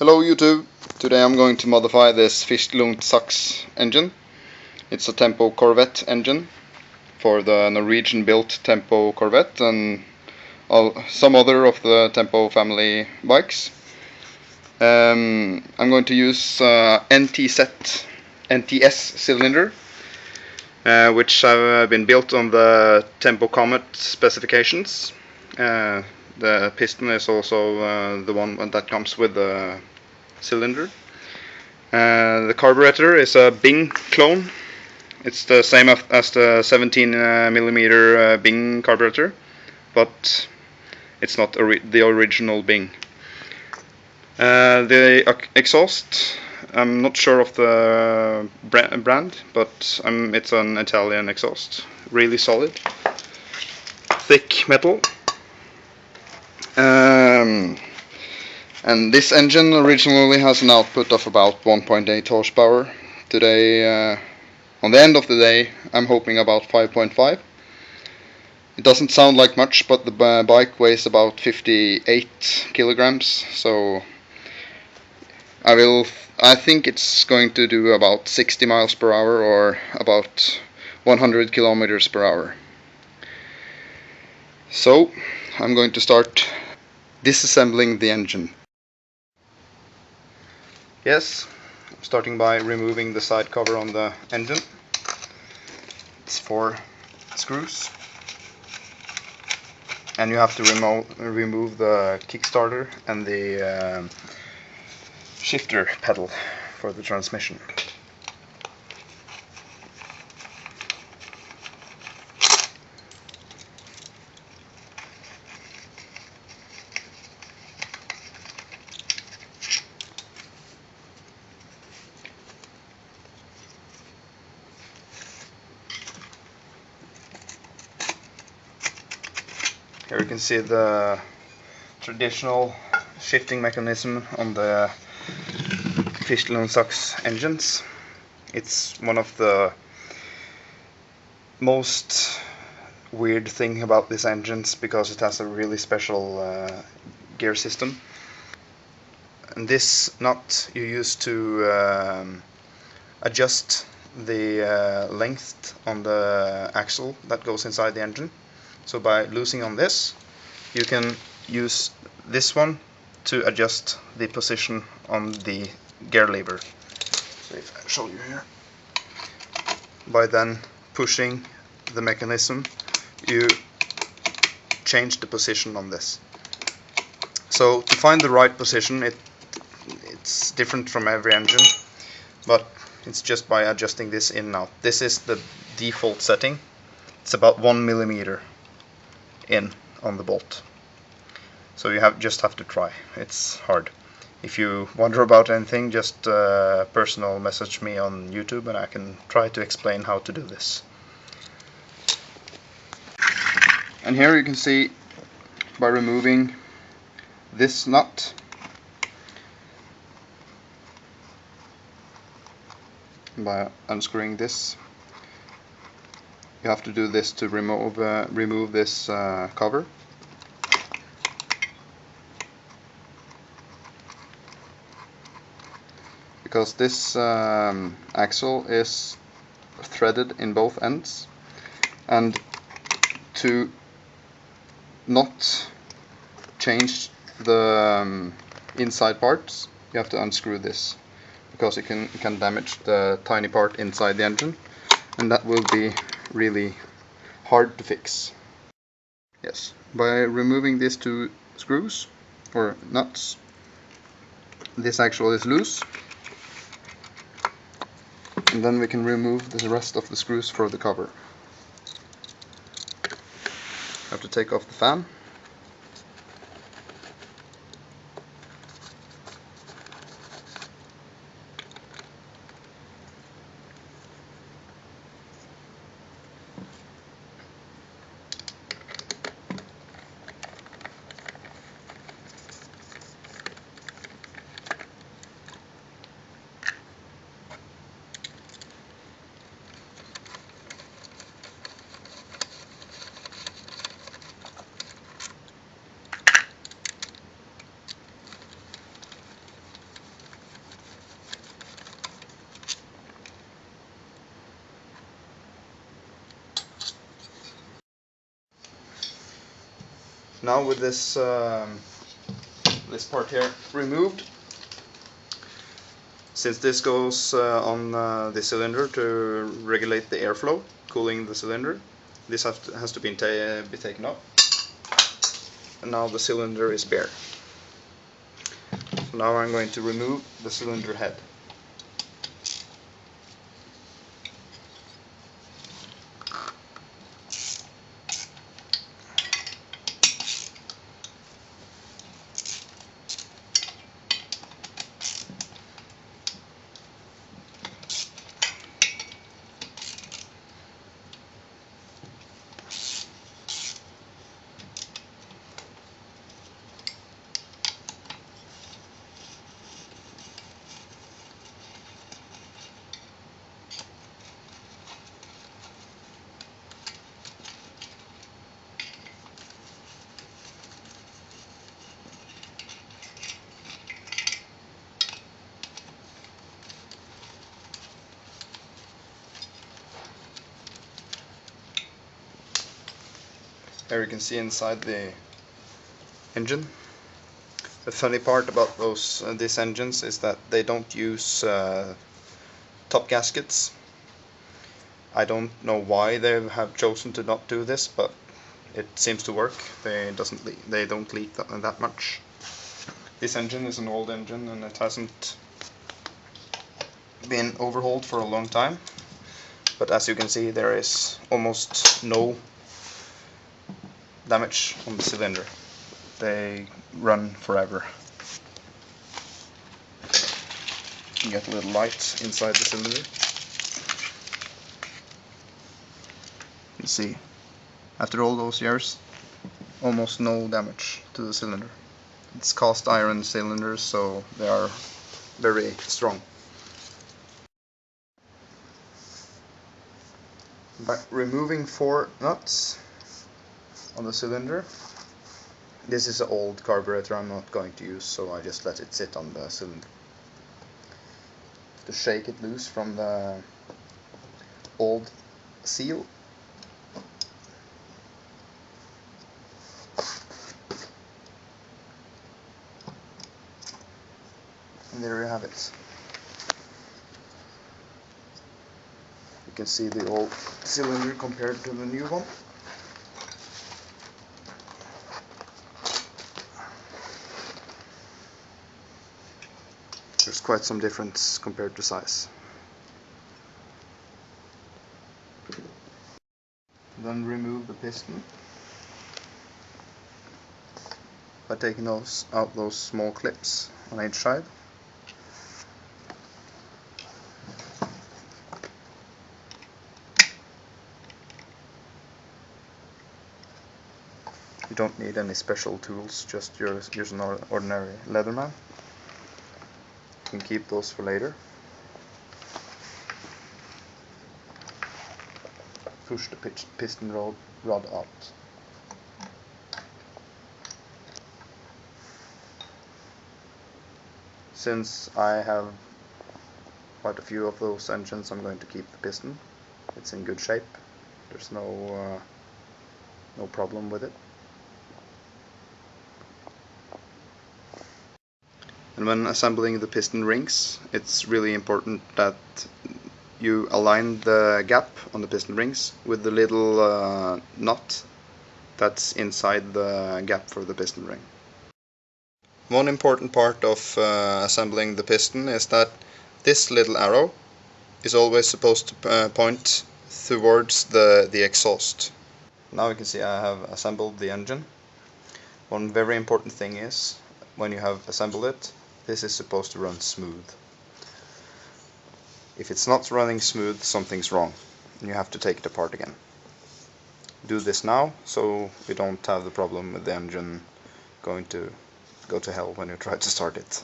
Hello YouTube! Today I'm going to modify this Fichtel Sachs engine. It's a Tempo Corvette engine for the Norwegian built Tempo Corvette and some other of the Tempo family bikes. I'm going to use NTS cylinder, which have been built on the Tempo Comet specifications. The piston is also the one that comes with the cylinder. The carburetor is a Bing clone. It's the same as the 17mm Bing carburetor, but it's not the original Bing. The exhaust, I'm not sure of the brand, but it's an Italian exhaust. Really solid, thick metal. And this engine originally has an output of about 1.8 horsepower. Today, on the end of the day, I'm hoping about 5.5. It doesn't sound like much, but the bike weighs about 58 kilograms, so I think it's going to do about 60 miles per hour or about 100 kilometers per hour. So I'm going to start disassembling the engine. Yes, I'm starting by removing the side cover on the engine. It's 4 screws. And you have to remove the kickstarter and the shifter pedal for the transmission. Here you can see the traditional shifting mechanism on the Fichtel Sachs engines. It's one of the most weird thing about these engines because it has a really special gear system. And this nut you use to adjust the length on the axle that goes inside the engine. So by loosening on this, you can use this one to adjust the position on the gear lever. So if I show you here, by then pushing the mechanism, you change the position on this. So to find the right position, it's different from every engine, but it's just by adjusting this in and out. This is the default setting. It's about 1 millimeter in on the bolt. So you just have to try. It's hard. If you wonder about anything, just personal message me on YouTube and I can try to explain how to do this. And here you can see, by removing this nut, by unscrewing this, you have to do this to remove this cover. Because this axle is threaded in both ends, and to not change the inside parts, you have to unscrew this, because it can damage the tiny part inside the engine, and that will be really hard to fix. Yes, by removing these 2 screws or nuts, this axle is loose, and then we can remove the rest of the screws for the cover. Have to take off the fan. Now with this this part here removed, since this goes on the cylinder to regulate the airflow, cooling the cylinder, this has to be taken off. And now the cylinder is bare. So now I'm going to remove the cylinder head. Here you can see inside the engine. The funny part about these engines is that they don't use top gaskets. I don't know why they have chosen to not do this, but it seems to work. They don't leak that much. This engine is an old engine and it hasn't been overhauled for a long time. But as you can see, there is almost no damage on the cylinder. They run forever. You get a little light inside the cylinder. You see, after all those years, almost no damage to the cylinder. It's cast iron cylinders, so they are very strong. By removing 4 nuts on the cylinder, this is an old carburetor I'm not going to use, so I just let it sit on the cylinder. To shake it loose from the old seal. And there you have it. You can see the old cylinder compared to the new one. There's quite some difference compared to size. Then remove the piston by taking out those small clips on each side. You don't need any special tools, just use an ordinary Leatherman. You can keep those for later. Push the piston rod out. Since I have quite a few of those engines, I'm going to keep the piston. It's in good shape. There's no problem with it. And when assembling the piston rings, it's really important that you align the gap on the piston rings with the little nut that's inside the gap for the piston ring. One important part of assembling the piston is that this little arrow is always supposed to point towards the exhaust. Now you can see I have assembled the engine. One very important thing is, when you have assembled it, this is supposed to run smooth. If it's not running smooth, something's wrong, and you have to take it apart again. Do this now, so we don't have the problem with the engine going to go to hell when you try to start it.